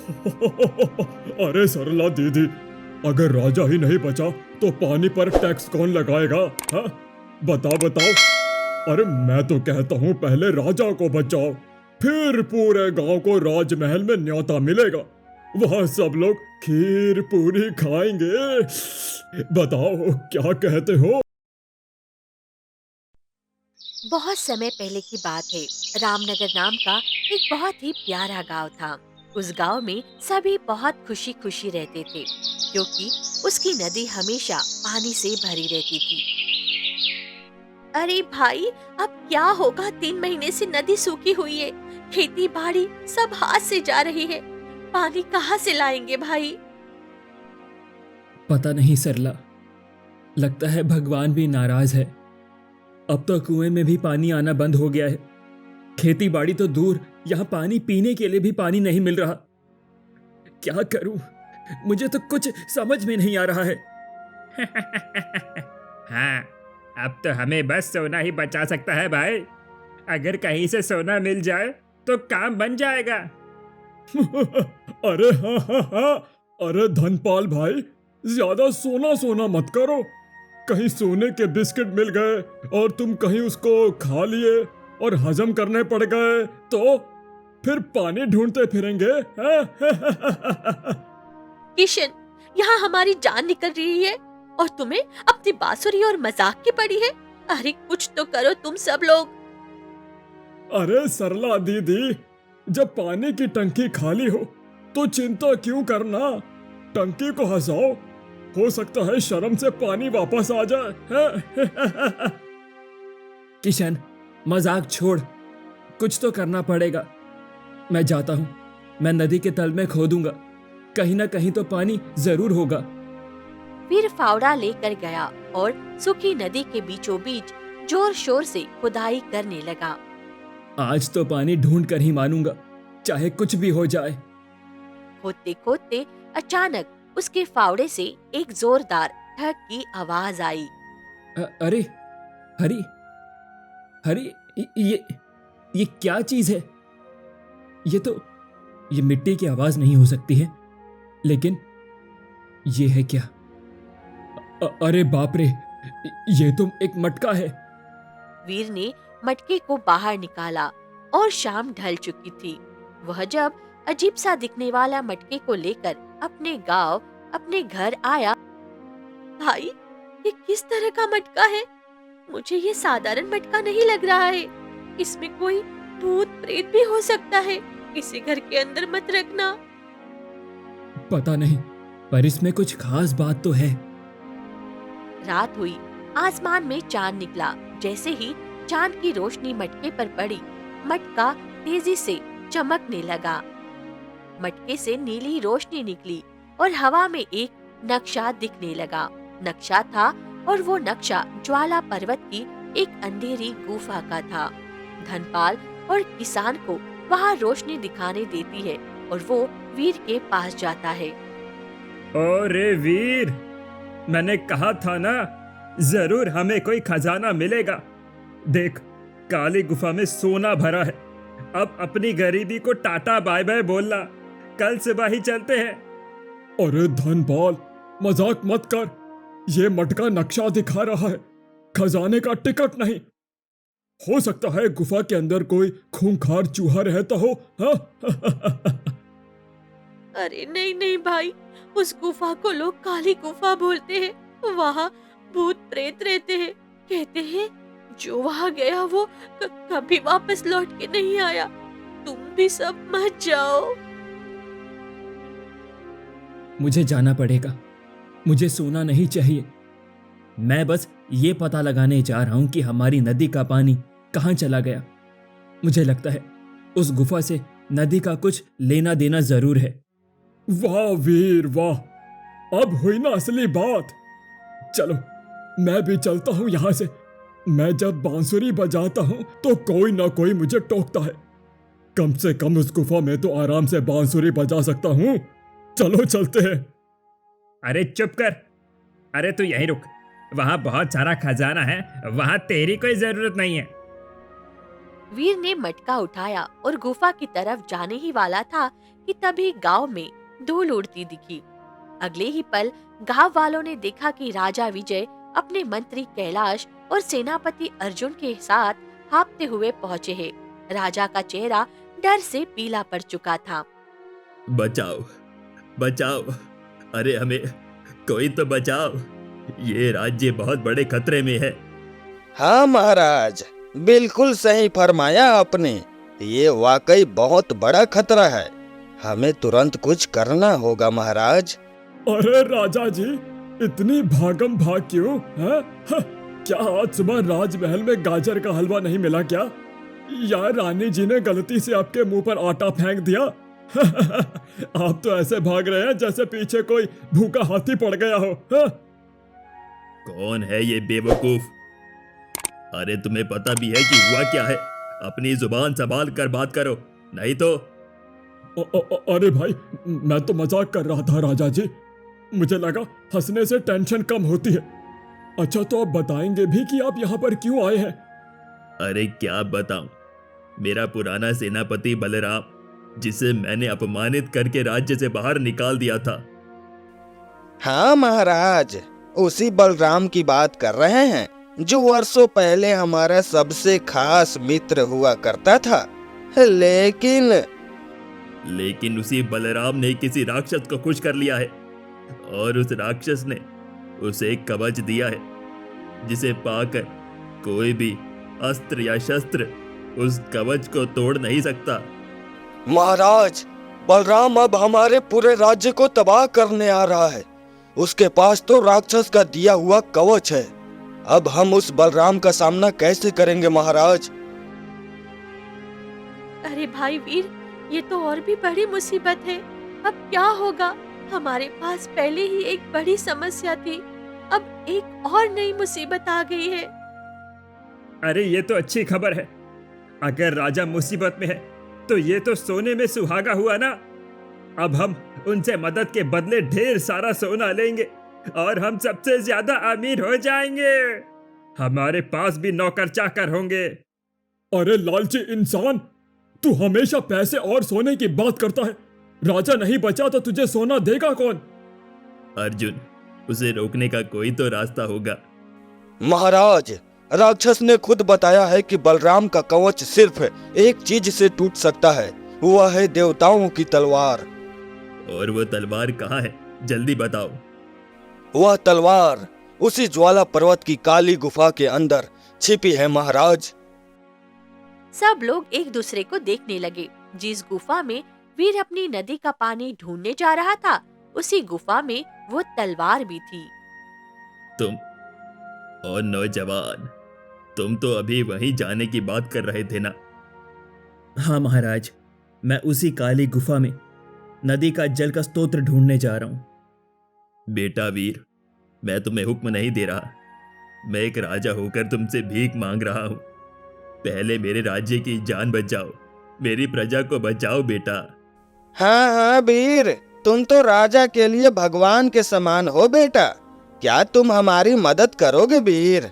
अरे सरला दीदी, अगर राजा ही नहीं बचा तो पानी पर टैक्स कौन लगाएगा? हाँ, बताओ बताओ। अरे मैं तो कहता हूँ पहले राजा को बचाओ, फिर पूरे गांव को राजमहल में न्योता मिलेगा। वहां सब लोग खीर पूरी खाएंगे। बताओ क्या कहते हो? बहुत समय पहले की बात है। रामनगर नाम का एक बहुत ही प्यारा गांव था। उस गांव में सभी बहुत खुशी खुशी रहते थे, क्योंकि उसकी नदी हमेशा पानी से भरी रहती थी। अरे भाई, अब क्या होगा? 3 महीने से नदी सूखी हुई है। खेती बाड़ी सब हाथ से जा रही है। पानी कहाँ से लाएंगे भाई? पता नहीं सरला, लगता है भगवान भी नाराज है। अब तो कुएं में भी पानी आना बंद हो गया है। खेती बाड़ी तो दूर, यहाँ पानी पीने के लिए भी पानी नहीं मिल रहा। क्या करूं? मुझे तो कुछ समझ में नहीं आ रहा है। हाँ, अब तो हमें बस सोना ही बचा सकता है भाई। अगर कहीं से सोना मिल जाए तो काम बन जाएगा। अरे हाँ हाँ हाँ। अरे धनपाल भाई, ज्यादा सोना सोना मत करो। कहीं सोने के बिस्किट मिल गए और तुम कहीं उसको खा लिए और हजम करने पड़ गए तो फिर पानी ढूंढते फिरेंगे। किशन, यहाँ हमारी जान निकल रही है और तुम्हें अपनी बांसुरी और मजाक की पड़ी है। अरे कुछ तो करो तुम सब लोग। अरे सरला दीदी, जब पानी की टंकी खाली हो तो चिंता क्यों करना? टंकी को हंसाओ, हो सकता है शर्म से पानी वापस आ जाए। किशन, मजाक छोड़, कुछ तो करना पड़ेगा। मैं जाता हूं, मैं नदी के तल में खोदूंगा, कहीं ना कहीं तो पानी जरूर होगा। वीर फावड़ा लेकर गया और सूखी नदी के बीचों बीच जोर शोर से खुदाई करने लगा। आज तो पानी ढूंढ कर ही मानूंगा, चाहे कुछ भी हो जाए। खोदते खोदते अचानक उसके फावड़े से एक जोरदार ठक की आवाज आई। अरे हरी, हरी, ये क्या चीज है? ये मिट्टी की आवाज नहीं हो सकती है, लेकिन ये है क्या? अरे बाप रे, ये तो एक मटका है। वीर ने मटके को बाहर निकाला और शाम ढल चुकी थी। वह जब अजीब सा दिखने वाला मटके को लेकर अपने गांव, अपने घर आया। भाई, ये किस तरह का मटका है? मुझे ये साधारण मटका नहीं लग रहा है। इसमें कोई भूत प्रेत भी हो सकता है। इसे घर के अंदर मत रखना। पता नहीं, पर इसमें कुछ खास बात तो है। रात हुई, आसमान में चांद निकला। जैसे ही चांद की रोशनी मटके पर पड़ी, मटका तेजी से चमकने लगा। मटके से नीली रोशनी निकली और हवा में एक नक्शा दिखने लगा। नक्शा था और वो नक्शा ज्वाला पर्वत की एक अंधेरी गुफा का था। धनपाल और किसान को वहाँ रोशनी दिखाने देती है और वो वीर के पास जाता है। अरे वीर, मैंने कहा था ना, जरूर हमें कोई खजाना मिलेगा। देख, काली गुफा में सोना भरा है। अब अपनी गरीबी को टाटा बाय बाय बोलना, कल सुबह ही चलते हैं। अरे धनपाल, मजाक मत कर। ये मटका नक्शा दिखा रहा है, खजाने का टिकट नहीं। हो सकता है गुफा के अंदर कोई खूंखार चूहा रहता हो। हाँ? अरे नहीं नहीं भाई, उस गुफा को लोग काली गुफा बोलते हैं। वहाँ भूत प्रेत रहते हैं। कहते हैं जो वहाँ गया वो कभी वापस लौट के नहीं आया। तुम भी सब मत जाओ। मुझे जाना पड़ेगा, मुझे सोना नहीं चाहिए। मैं बस ये पता लगाने जा रहा हूं कि हमारी नदी का पानी कहाँ चला गया। मुझे लगता है उस गुफा से नदी का कुछ लेना देना जरूर है। वाह वीर वाह, अब हुई ना असली बात। चलो मैं भी चलता हूं यहां से। मैं जब बांसुरी बजाता हूं तो कोई ना कोई मुझे टोकता है। कम से कम उस गुफा में तो आराम से बांसुरी बजा सकता हूं। चलो चलते हैं। अरे चुप कर। अरे तू यहीं रुक, वहां बहुत सारा खजाना है, वहां तेरी कोई जरूरत नहीं है। वीर ने मटका उठाया और गुफा की तरफ जाने ही वाला था कि तभी गांव में धूल उड़ती दिखी। अगले ही पल गांव वालों ने देखा कि राजा विजय अपने मंत्री कैलाश और सेनापति अर्जुन के साथ हाँफते हुए पहुँचे हैं। राजा का चेहरा डर से पीला पड़ चुका था। बचाओ, बचाओ, अरे हमें कोई तो बचाओ, ये राज्य बहुत बड़े खतरे में है। हाँ महाराज, बिल्कुल सही फरमाया आपने। ये वाकई बहुत बड़ा खतरा है। हमें तुरंत कुछ करना होगा महाराज। अरे राजा जी, इतनी भागम भाग क्यों है? क्या आज सुबह राजमहल में गाजर का हलवा नहीं मिला क्या? या रानी जी ने गलती से आपके मुंह पर आटा फेंक दिया? आप तो ऐसे भाग रहे हैं जैसे पीछे कोई भूखा हाथी पड़ गया हो। हा? कौन है ये बेवकूफ? अरे तुम्हें पता भी है कि हुआ क्या है? अपनी जुबान संभाल कर बात करो, नहीं तो। अरे भाई, मैं तो मजाक कर रहा था राजा जी। मुझे लगा हंसने से टेंशन कम होती है। अच्छा, तो आप बताएंगे भी कि आप यहाँ पर क्यों आए हैं? अरे क्या बताऊं, मेरा पुराना सेनापति बलराम, जिसे मैंने अपमानित करके राज्य से बाहर निकाल दिया था। हाँ महाराज, उसी बलराम की बात कर रहे हैं जो वर्षों पहले हमारा सबसे खास मित्र हुआ करता था। लेकिन उसी बलराम ने किसी राक्षस को खुश कर लिया है, और उस राक्षस ने उसे एक कवच दिया है, जिसे पाकर कोई भी अस्त्र या शस्त्र उस कवच को तोड़ नहीं सकता। महाराज, बलराम अब हमारे पूरे राज्य को तबाह करने आ रहा है। उसके पास तो राक्षस का दिया हुआ कवच है। अब हम उस बलराम का सामना कैसे करेंगे महाराज? अरे भाई वीर, ये तो और भी बड़ी मुसीबत है। अब क्या होगा? हमारे पास पहले ही एक बड़ी समस्या थी, अब एक और नई मुसीबत आ गई है। अरे ये तो अच्छी खबर है। अगर राजा मुसीबत में है तो ये तो सोने में सुहागा हुआ ना। अब हम उनसे मदद के बदले ढेर सारा सोना लेंगे और हम सबसे ज्यादा अमीर हो जाएंगे। हमारे पास भी नौकर चाकर होंगे। अरे लालची इंसान, तू हमेशा पैसे और सोने की बात करता है। राजा नहीं बचा तो तुझे सोना देगा कौन? अर्जुन, उसे रोकने का कोई तो रास्ता होगा। महाराज, राक्षस ने खुद बताया है कि बलराम का कवच सिर्फ एक चीज से टूट सकता है, वह है देवताओं की तलवार। और वो तलवार कहाँ है? जल्दी बताओ। वह तलवार उसी ज्वाला पर्वत की काली गुफा के अंदर छिपी है महाराज। सब लोग एक दूसरे को देखने लगे। जिस गुफा में वीर अपनी नदी का पानी ढूंढने जा रहा था, उसी गुफा में वो तलवार भी थी। तुम और नौजवान, तुम तो अभी वहीं जाने की बात कर रहे थे ना? हाँ महाराज, मैं उसी काली गुफा में नदी का जल का स्तोत्र ढूंढने जा रहा हूं। बेटा वीर, मैं तुम्हें हुक्म नहीं दे रहा। मैं एक राजा होकर तुमसे भीख मांग रहा हूं। पहले मेरे राज्य की जान बचाओ, मेरी प्रजा को बचाओ बेटा। हाँ हाँ वीर, तुम तो राजा के लिए भगवान के समान हो बेटा। क्या तुम हमारी मदद करोगे वीर?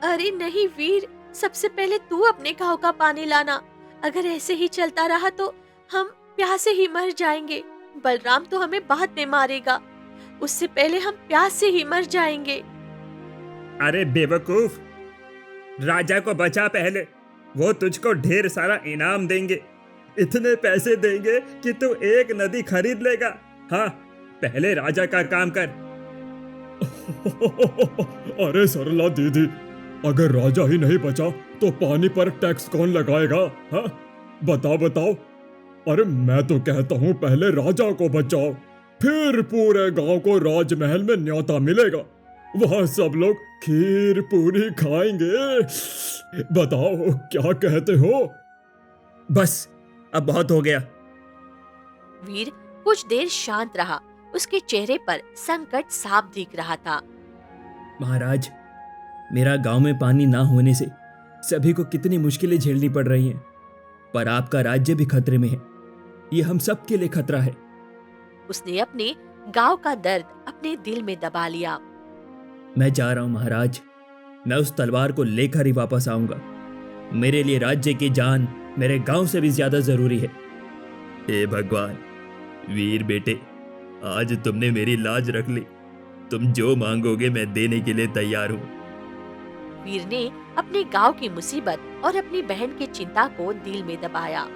अरे नहीं वीर, सबसे पहले तू अपने गांव का पानी लाना। अगर ऐसे ही चलता रहा तो हम प्यासे ही मर जाएंगे। बलराम तो हमें बाद में मारेगा, उससे पहले हम प्यास से ही मर जाएंगे। अरे बेवकूफ, राजा को बचा पहले, वो तुझको ढेर सारा इनाम देंगे। इतने पैसे देंगे कि तू एक नदी खरीद लेगा। हाँ, पहले राजा का काम कर। अरे सरला दीदी, अगर राजा ही नहीं बचा तो पानी पर टैक्स कौन लगाएगा? हाँ, बताओ बताओ। अरे मैं तो कहता हूँ पहले राजा को बचाओ, फिर पूरे गांव को राजमहल में न्योता मिलेगा। वहां सब लोग खीर पूरी खाएंगे। बताओ क्या कहते हो? बस, अब बहुत हो गया। वीर कुछ देर शांत रहा। उसके चेहरे पर संकट साफ दिख रहा था। महाराज, मेरा गांव में पानी ना होने से सभी को कितनी मुश्किलें झेलनी पड़ रही हैं, पर आपका राज्य भी खतरे में है। ये हम सब के लिए खतरा है। उसने अपने गांव का दर्द अपने दिल में दबा लिया। मैं जा रहा हूं महाराज, मैं उस तलवार को लेकर ही वापस आऊंगा। मेरे लिए राज्य की जान मेरे गांव से भी ज्यादा जरूरी है। हे भगवान, वीर बेटे, आज तुमने मेरी लाज रख ली। तुम जो मांगोगे मैं देने के लिए तैयार हूँ। वीर ने अपने गांव की मुसीबत और अपनी बहन की चिंता को दिल में दबाया।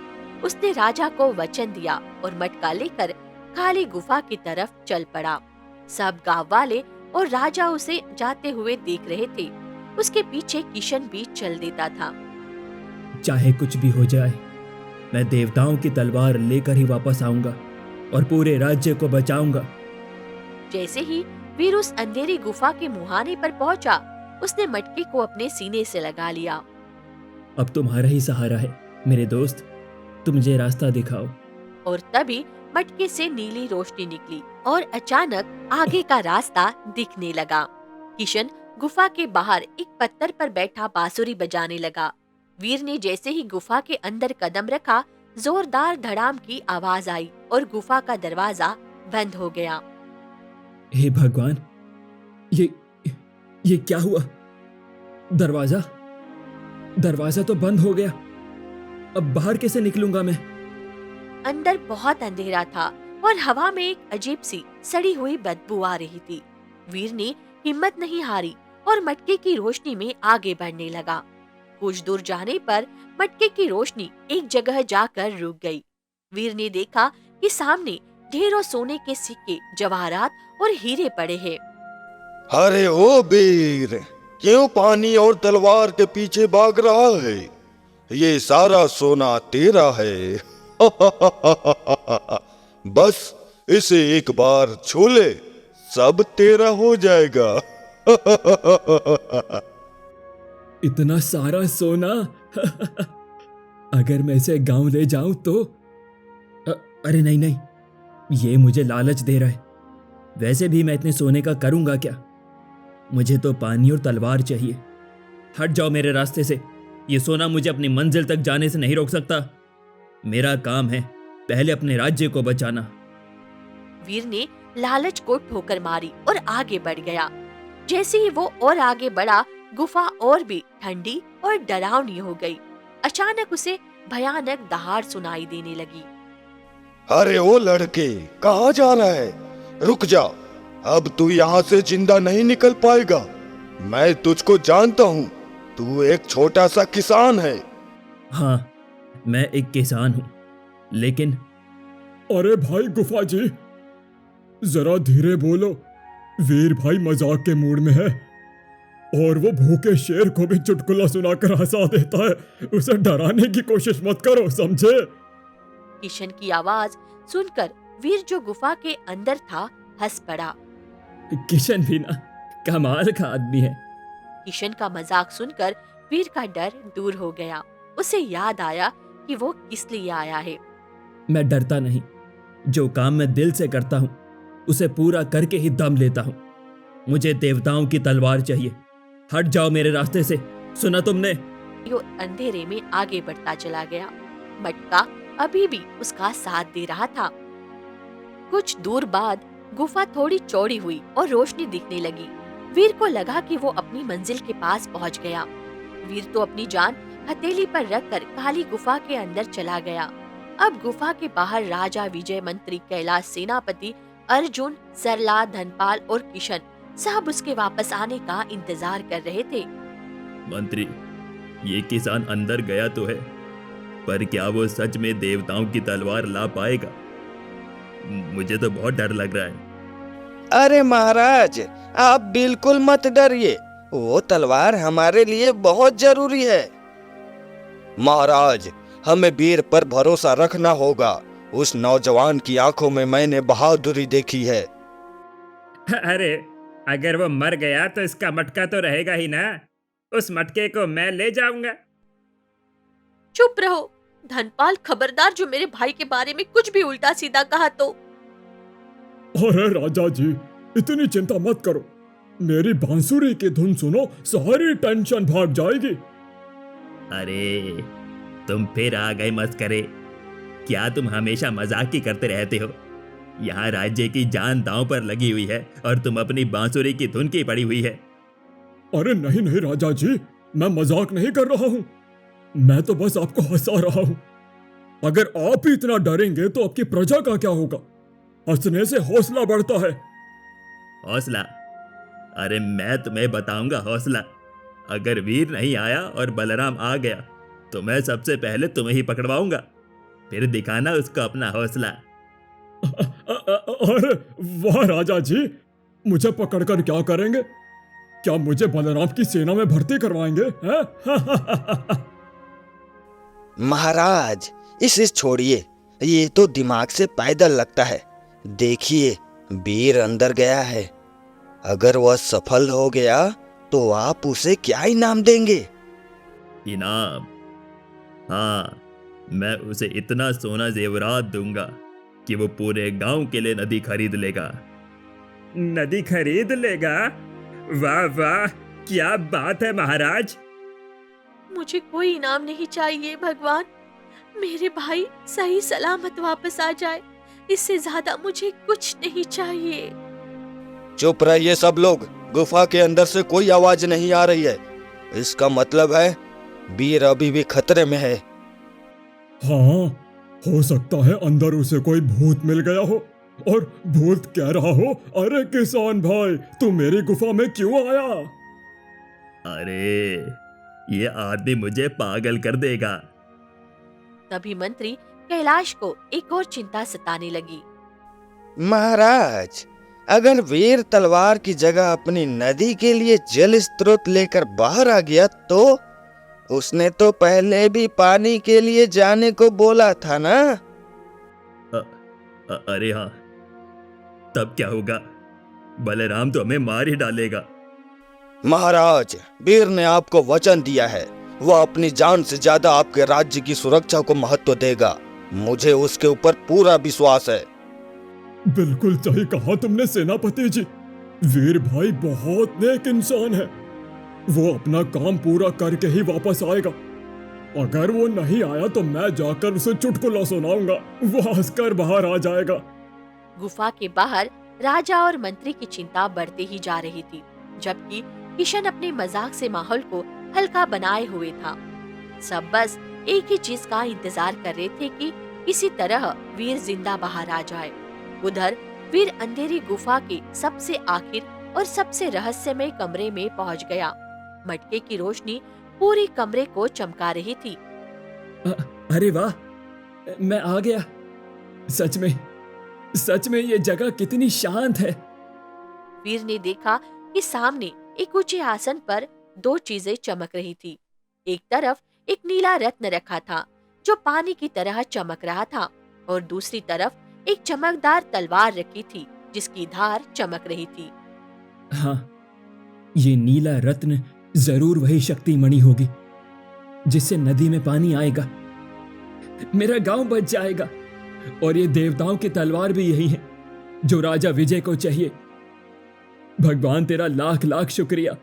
उसने राजा को वचन दिया और मटका लेकर काली गुफा की तरफ चल पड़ा। सब गांव वाले और राजा उसे जाते हुए देख रहे थे। उसके पीछे किशन भी चल देता था। चाहे कुछ भी हो जाए, मैं देवताओं की तलवार लेकर ही वापस आऊंगा और पूरे राज्य को बचाऊंगा। जैसे ही वीर उस अंधेरी गुफा के मुहाने पर पहुंचा, उसने मटके को अपने सीने से लगा लिया। अब तुम्हारा ही सहारा है मेरे दोस्त, तुम मुझे रास्ता दिखाओ। और तभी मटके से नीली रोशनी निकली और अचानक आगे का रास्ता दिखने लगा। किशन गुफा के बाहर एक पत्थर पर बैठा बांसुरी बजाने लगा। वीर ने जैसे ही गुफा के अंदर कदम रखा, जोरदार धड़ाम की आवाज आई और गुफा का दरवाजा बंद हो गया। हे भगवान, ये क्या हुआ? दरवाजा तो बंद हो गया। अब बाहर कैसे निकलूंगा मैं? अंदर बहुत अंधेरा था और हवा में एक अजीब सी सड़ी हुई बदबू आ रही थी। वीर ने हिम्मत नहीं हारी और मटके की रोशनी में आगे बढ़ने लगा। कुछ दूर जाने पर मटके की रोशनी एक जगह जाकर रुक गई। वीर ने देखा कि सामने ढेरों सोने के सिक्के, जवाहरात और हीरे पड़े हैं। अरे ओ वीर, क्यों पानी और तलवार के पीछे भाग रहा है? ये सारा सोना तेरा है। बस इसे एक बार छू ले, सब तेरा हो जाएगा। इतना सारा सोना? अगर मैं इसे गांव ले जाऊं तो अरे नहीं, ये मुझे लालच दे रहा है। वैसे भी मैं इतने सोने का करूंगा क्या? मुझे तो पानी और तलवार चाहिए। हट जाओ मेरे रास्ते से। ये सोना मुझे अपनी मंजिल तक जाने से नहीं रोक सकता। मेरा काम है पहले अपने राज्य को बचाना। वीर ने लालच को ठोकर मारी और आगे बढ़ गया। जैसे ही वो और आगे बढ़ा, गुफा और भी ठंडी और डरावनी हो गई। अचानक उसे भयानक दहाड़ सुनाई देने लगी। अरे ओ लड़के, कहाँ जा रहा है? रुक जा, अब तू यहाँ से जिंदा नहीं निकल पाएगा। मैं तुझको जानता हूँ, तू एक छोटा सा किसान है। हाँ, मैं एक किसान हूँ, लेकिन अरे भाई गुफा जी, जरा धीरे बोलो। वीर भाई मजाक के मूड में है और वो भूखे शेर को भी चुटकुला सुनाकर हंसा देता है। उसे डराने की कोशिश मत करो, समझे? किशन की आवाज सुनकर वीर, जो गुफा के अंदर था, हंस पड़ा। किशन भी ना कमाल का आदमी है। किशन का मजाक सुनकर वीर का डर दूर हो गया। उसे याद आया कि वो किस लिए आया है। मैं डरता नहीं। जो काम मैं दिल से करता हूँ उसे पूरा करके ही दम लेता हूँ। मुझे देवताओं की तलवार चाहिए। हट जाओ मेरे रास्ते से, सुना तुमने? वो अंधेरे में आगे बढ़ता चला गया। मटका अभी भी उसका साथ दे रहा था। कुछ दूर बाद गुफा थोड़ी चौड़ी हुई और रोशनी दिखने लगी। वीर को लगा कि वो अपनी मंजिल के पास पहुंच गया। वीर तो अपनी जान हथेली पर रखकर काली गुफा के अंदर चला गया। अब गुफा के बाहर राजा, विजय, मंत्री, कैलाश, सेनापति, अर्जुन, सरला, धनपाल और किशन सब उसके वापस आने का इंतजार कर रहे थे। मंत्री, ये किसान अंदर गया तो है, पर क्या वो सच में देवताओं की तलवार ला पाएगा? मुझे तो बहुत डर लग रहा है। अरे महाराज, आप बिल्कुल मत डरिए, वो तलवार हमारे लिए बहुत जरूरी है। महाराज, हमें वीर पर भरोसा रखना होगा। उस नौजवान की आंखों में मैंने बहादुरी देखी है। अरे, अगर वो मर गया तो इसका मटका तो रहेगा ही ना। उस मटके को मैं ले जाऊंगा। चुप रहो धनपाल, खबरदार जो मेरे भाई के बारे में कुछ भी उल्टा सीधा कहा तो। अरे राजा जी, इतनी चिंता मत करो। मेरी बांसुरी की धुन सुनो, सारी टेंशन भाग जाएगी। अरे, तुम फिर आ गए मस्करे। क्या तुम हमेशा मजाक ही करते रहते हो? यहाँ राज्य की जान दांव पर लगी हुई है और तुम अपनी बांसुरी की धुन की पड़ी हुई है। अरे नहीं राजा जी, मैं मजाक नहीं कर रहा हूँ। मैं तो बस आपको हंसा रहा हूँ। अगर आप ही इतना डरेंगे तो आपकी प्रजा का क्या होगा? हंसने से हौसला बढ़ता है। हौसला? अरे मैं तुम्हें बताऊंगा हौसला। अगर वीर नहीं आया और बलराम आ गया तो मैं सबसे पहले तुम्हें ही पकड़वाऊंगा, फिर दिखाना उसको अपना हौसला। अरे वाह राजा जी, मुझे पकड़कर क्या करेंगे? क्या मुझे बलराम की सेना में भर्ती करवाएंगे हैं? महाराज इसे छोड़िए, ये तो दिमाग से पैदल लगता है। देखिए वीर अंदर गया है, अगर वह सफल हो गया तो आप उसे क्या इनाम देंगे? इनाम? हाँ, मैं उसे इतना सोना जेवरात दूंगा कि वो पूरे गांव के लिए नदी खरीद लेगा। नदी खरीद लेगा? वाह वाह, क्या बात है महाराज। मुझे कोई इनाम नहीं चाहिए भगवान, मेरे भाई सही सलामत वापस आ जाए, इससे ज्यादा मुझे कुछ नहीं चाहिए। चुप रहिए सब लोग, गुफा के अंदर से कोई आवाज नहीं आ रही है। इसका मतलब है वीर अभी भी खतरे में है। हाँ, हो सकता है अंदर उसे कोई भूत मिल गया हो और भूत कह रहा हो, अरे किसान भाई तू मेरी गुफा में क्यों आया? अरे ये आदमी मुझे पागल कर देगा। तभी मंत्री कैलाश को एक और चिंता सताने लगी। महाराज अगर वीर तलवार की जगह अपनी नदी के लिए जल स्रोत लेकर बाहर आ गया तो उसने तो पहले भी पानी के लिए जाने को बोला था ना? अरे हाँ, तब क्या होगा? बलराम तो हमें मार ही डालेगा। महाराज वीर ने आपको वचन दिया है, वह अपनी जान से ज्यादा आपके राज्य की सुरक्षा को महत्व देगा। मुझे उसके ऊपर पूरा विश्वास है। बिल्कुल सही कहा तुमने सेनापति जी, वीर भाई बहुत नेक इंसान है, वो अपना काम पूरा करके ही वापस आएगा। अगर वो नहीं आया तो मैं जाकर उसे चुटकुला सुनाऊंगा, वो हंसकर बाहर आ जाएगा। गुफा के बाहर राजा और मंत्री की चिंता बढ़ती ही जा रही थी, जबकि किशन अपने मजाक से माहौल को हल्का बनाए हुए था। सब बस एक ही चीज का इंतजार कर रहे थे कि किसी तरह वीर जिंदा बाहर आ जाए। उधर वीर अंधेरी गुफा के सबसे आखिर और सबसे रहस्यमय कमरे में पहुंच गया। मटके की रोशनी पूरी कमरे को चमका रही थी। अरे वाह, मैं आ गया। सच में ये जगह कितनी शांत है। वीर ने देखा कि सामने एक ऊंचे आसन पर दो चीजें चमक रही थी। एक तरफ एक नीला रत्न रखा था जो पानी की तरह चमक रहा था, और दूसरी तरफ एक चमकदार तलवार रखी थी जिसकी धार चमक रही थी। हाँ, ये नीला रत्न जरूर वही शक्ति मणि होगी जिससे नदी में पानी आएगा, मेरा गांव बच जाएगा। और ये देवताओं की तलवार भी यही है जो राजा विजय को चाहिए। भगवान तेरा लाख लाख शुक्रिया,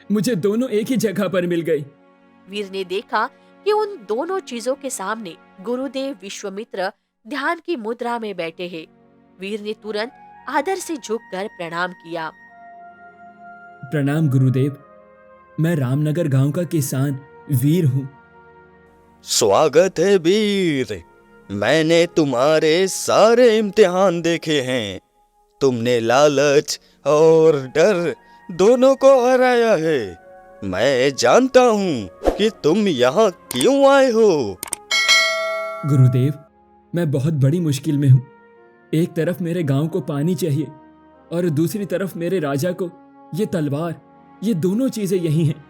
मुझे दोनों एक ही जगह पर मिल गई। वीर ने देखा कि उन दोनों चीजों के सामने गुरुदेव विश्वामित्र ध्यान की मुद्रा में बैठे हैं। वीर ने तुरंत आदर से झुककर प्रणाम किया। प्रणाम गुरुदेव, मैं रामनगर गांव का किसान वीर हूँ। स्वागत है वीर, मैंने तुम्हारे सारे इम्तिहान देखे हैं। तुमने लालच और डर दोनों को हराया है। मैं जानता हूँ कि तुम यहाँ क्यों आए हो। गुरुदेव, मैं बहुत बड़ी मुश्किल में हूँ। एक तरफ मेरे गांव को पानी चाहिए और दूसरी तरफ मेरे राजा को ये तलवार। ये दोनों चीजें यही हैं।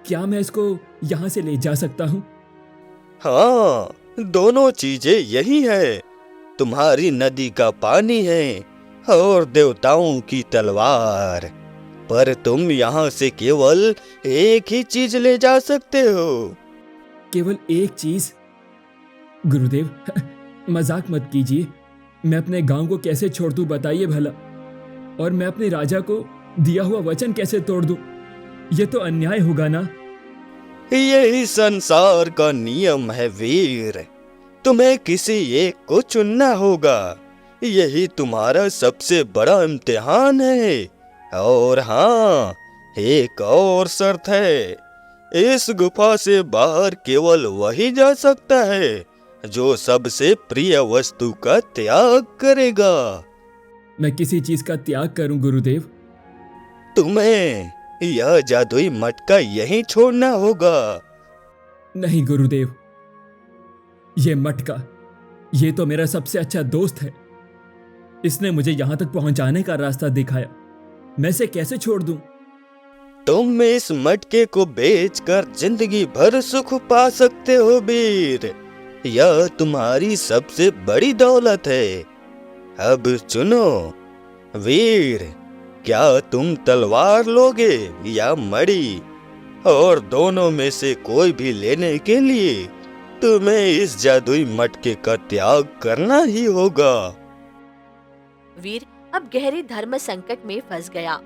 क्या मैं इसको यहाँ से ले जा सकता हूँ? हाँ, दोनों चीजें यही है। तुम्हारी नदी का पानी है और देवताओं की तलवार, पर तुम यहाँ से केवल एक ही चीज ले जा सकते हो। केवल एक चीज? गुरुदेव, मजाक मत कीजिए। मैं अपने गांव को कैसे छोड़ दूं बताइए भला, और मैं अपने राजा को दिया हुआ वचन कैसे तोड़ दूं? ये तो अन्याय होगा ना। यही संसार का नियम है वीर, तुम्हें किसी एक को चुनना होगा। यही तुम्हारा सबसे बड़ा इम्तिहान है। और हाँ, एक और शर्त है, इस गुफा से बाहर केवल वही जा सकता है जो सबसे प्रिय वस्तु का त्याग करेगा। मैं किसी चीज का त्याग करूं गुरुदेव? तुम्हें यह जादुई मटका यहीं छोड़ना होगा। नहीं गुरुदेव, ये मटका, ये तो मेरा सबसे अच्छा दोस्त है। इसने मुझे यहां तक पहुंचाने का रास्ता दिखाया, मैं इसे कैसे छोड़ दूं? तुम इस मटके को बेचकर जिंदगी भर सुख पा सकते हो वीर। यह तुम्हारी सबसे बड़ी दौलत है। अब चुनो वीर, क्या तुम तलवार लोगे या मणि? और दोनों में से कोई भी लेने के लिए तुम्हें इस जादुई मटके का त्याग करना ही होगा। वीर अब गहरे धर्म संकट में फंस गया।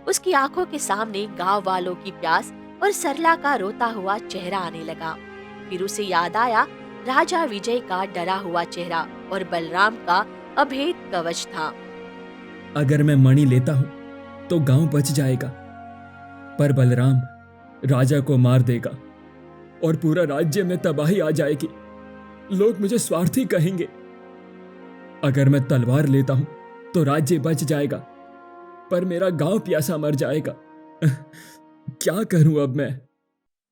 उसकी आंखों के सामने गांव वालों की प्यास और सरला का रोता हुआ चेहरा आने लगा। फिर उसे याद आया राजा विजय का डरा हुआ चेहरा और बलराम का अभेद कवच था। अगर मैं मणि लेता हूं तो गांव बच जाएगा, पर बलराम राजा को मार देगा और पूरा राज्य में तबाही आ जाएगी। लोग मुझे स्वार्थी कहेंगे। अगर मैं तलवार लेता हूं तो राज्य बच जाएगा, पर मेरा गांव प्यासा मर जाएगा। क्या करूं अब मैं?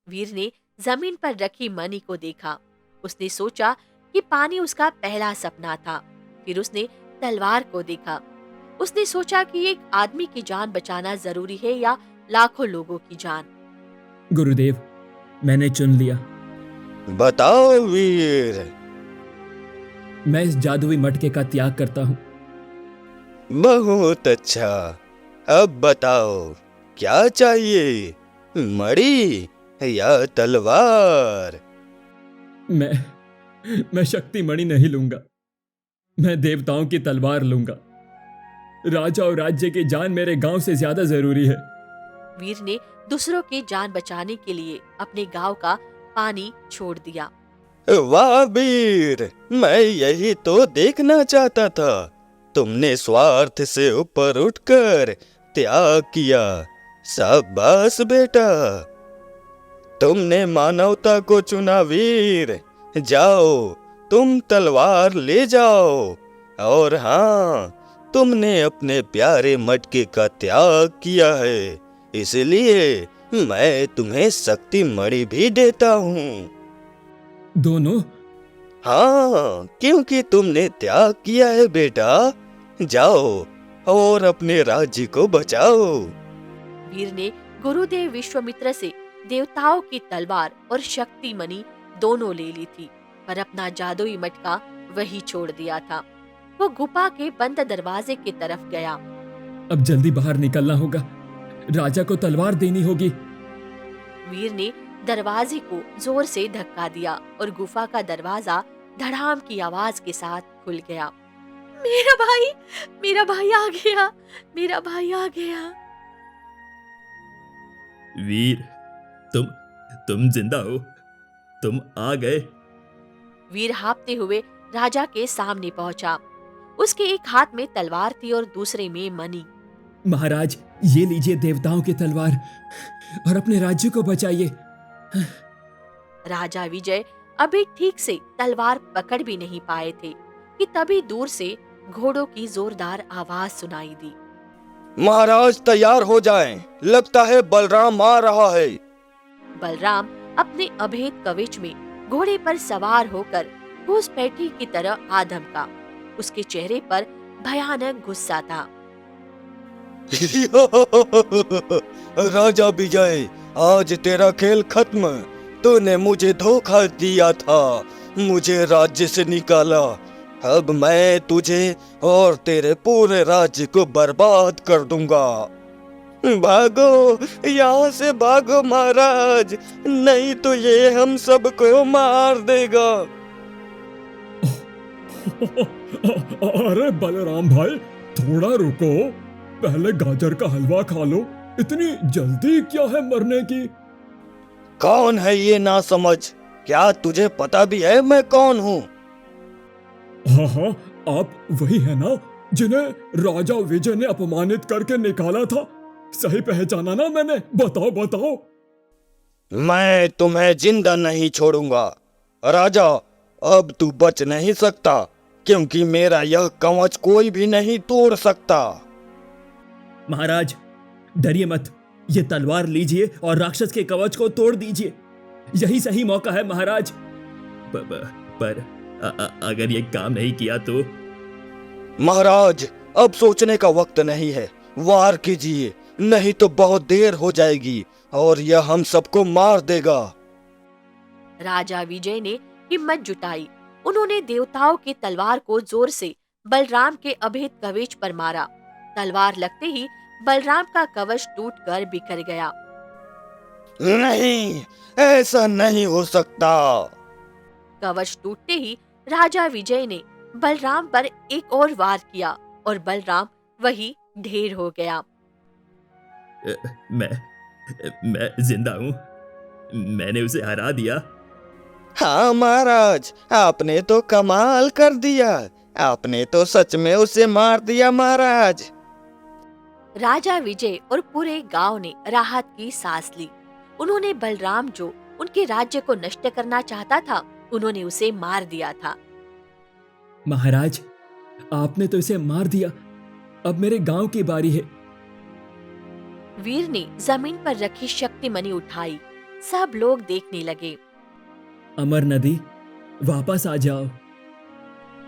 वीर ने जमीन पर रखी मणि को देखा। उसने सोचा कि पानी उसका पहला सपना था। फिर उसने तलवार को देखा। उसने सोचा कि एक आदमी की जान बचाना जरूरी है या लाखों लोगों की जान। गुरुदेव, मैंने चुन लिया। बताओ वीर। मैं इस जादुई मटके का त्याग करता हूं। बहुत अच्छा। अब बताओ क्या चाहिए, मणि या तलवार? मैं शक्ति मणि नहीं लूंगा। मैं देवताओं की तलवार लूंगा। राजा और राज्य की जान मेरे गांव से ज्यादा जरूरी है। वीर ने दूसरों की जान बचाने के लिए अपने गांव का पानी छोड़ दिया। वाह वीर, मैं यही तो देखना चाहता था। तुमने स्वार्थ से ऊपर उठकर त्याग किया। शाबाश बेटा, तुमने मानवता को चुना वीर। जाओ, तुम तलवार ले जाओ। और हाँ, तुमने अपने प्यारे मटके का त्याग किया है, इसलिए मैं तुम्हें शक्ति मणि भी देता हूँ। दोनों? हाँ, क्योंकि तुमने त्याग किया है बेटा। जाओ और अपने राज्य को बचाओ। वीर ने गुरुदेव विश्वामित्र से देवताओं की तलवार और शक्ति मणि दोनों ले ली थी, पर अपना जादुई मटका वही छोड़ दिया था। वो गुफा के बंद दरवाजे की तरफ गया। अब जल्दी बाहर निकलना होगा। राजा को तलवार देनी होगी। वीर ने दरवाजे को जोर से धक्का दिया और गुफा का दरवाजा धड़ाम की आवाज के साथ खुल गया। मेरा भाई आ गया, मेरा भाई आ गया। वीर, तुम जिंदा हो? तुम आ गए? वीर हाँफते हुए राजा के सामने पहुंचा। उसके एक हाथ में तलवार थी और दूसरे में मणि। महाराज, ये लीजिए देवताओं की तलवार और अपने राज्य को बचाइए। राजा विजय अभी ठीक से तलवार पकड़ भी नहीं पाए थे कि तभी दूर से घोड़ों की जोरदार आवाज सुनाई दी। महाराज तैयार हो जाएं, लगता है बलराम आ रहा है। बलराम अपने अभेद कवच में घोड़े पर सवार होकर घुसपैठी की तरह आ धमका। उसके चेहरे पर भयानक गुस्सा था। राजा विजय, आज तेरा खेल खत्म। तूने मुझे धोखा दिया था, मुझे राज्य से निकाला। अब मैं तुझे और तेरे पूरे राज्य को बर्बाद कर दूंगा। भागो, यहाँ से भागो महाराज, नहीं तो ये हम सबको मार देगा। अरे बलराम भाई, थोड़ा रुको। पहले गाजर का हलवा खा लो। इतनी जल्दी क्या है मरने की? कौन है ये ना समझ? क्या तुझे पता भी है मैं कौन हूँ? हाँ, आप वही है ना जिन्हें राजा विजय ने अपमानित करके निकाला था? सही पहचाना ना मैंने? बताओ। मैं तुम्हें जिंदा नहीं छोड़ूंगा। राजा, अब तू बच नहीं सकता, क्योंकि मेरा यह कवच कोई भी नहीं तोड़ सकता। महाराज डरिए मत, ये तलवार लीजिए और राक्षस के कवच को तोड़ दीजिए। यही सही मौका है महाराज। पर अगर ये काम नहीं किया तो? महाराज, अब सोचने का वक्त नहीं है, वार कीजिए, नहीं तो बहुत देर हो जाएगी और यह हम सबको मार देगा। राजा विजय ने हिम्मत जुटाई। उन्होंने देवताओं की तलवार को जोर से बलराम के अभेद कवच पर मारा। तलवार लगते ही बलराम का कवच टूटकर बिखर गया। नहीं, ऐसा नहीं हो सकता। कवच टूटते ही राजा विजय ने बलराम पर एक और वार किया और बलराम वही ढेर हो गया। मैं जिंदा हूँ, मैंने उसे हरा दिया। हाँ महाराज, आपने तो कमाल कर दिया, आपने तो सच में उसे मार दिया महाराज। राजा विजय और पूरे गांव ने राहत की सांस ली। उन्होंने बलराम, जो उनके राज्य को नष्ट करना चाहता था, उन्होंने उसे मार दिया था। महाराज आपने तो इसे मार दिया, अब मेरे गांव की बारी है। वीर ने जमीन पर रखी शक्तिमणि उठाई। सब लोग देखने लगे अमर नदी वापस आ जाओ।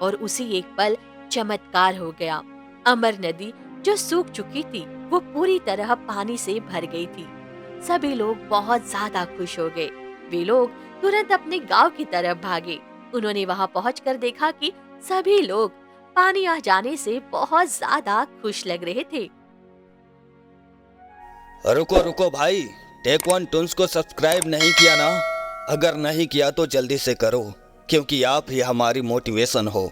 और उसी एक पल चमत्कार हो गया। अमर नदी जो सूख चुकी थी, वो पूरी तरह पानी से भर गई थी। सभी लोग बहुत ज्यादा खुश हो गए। वे लोग तुरंत अपने गांव की तरफ भागे। उन्होंने वहां पहुंचकर देखा कि सभी लोग पानी आ जाने से बहुत ज्यादा खुश लग रहे थे। रुको रुको भाई, टेक वन टून्स को सब्सक्राइब नहीं किया ना? अगर नहीं किया तो जल्दी से करो, क्योंकि आप ही हमारी मोटिवेशन हो।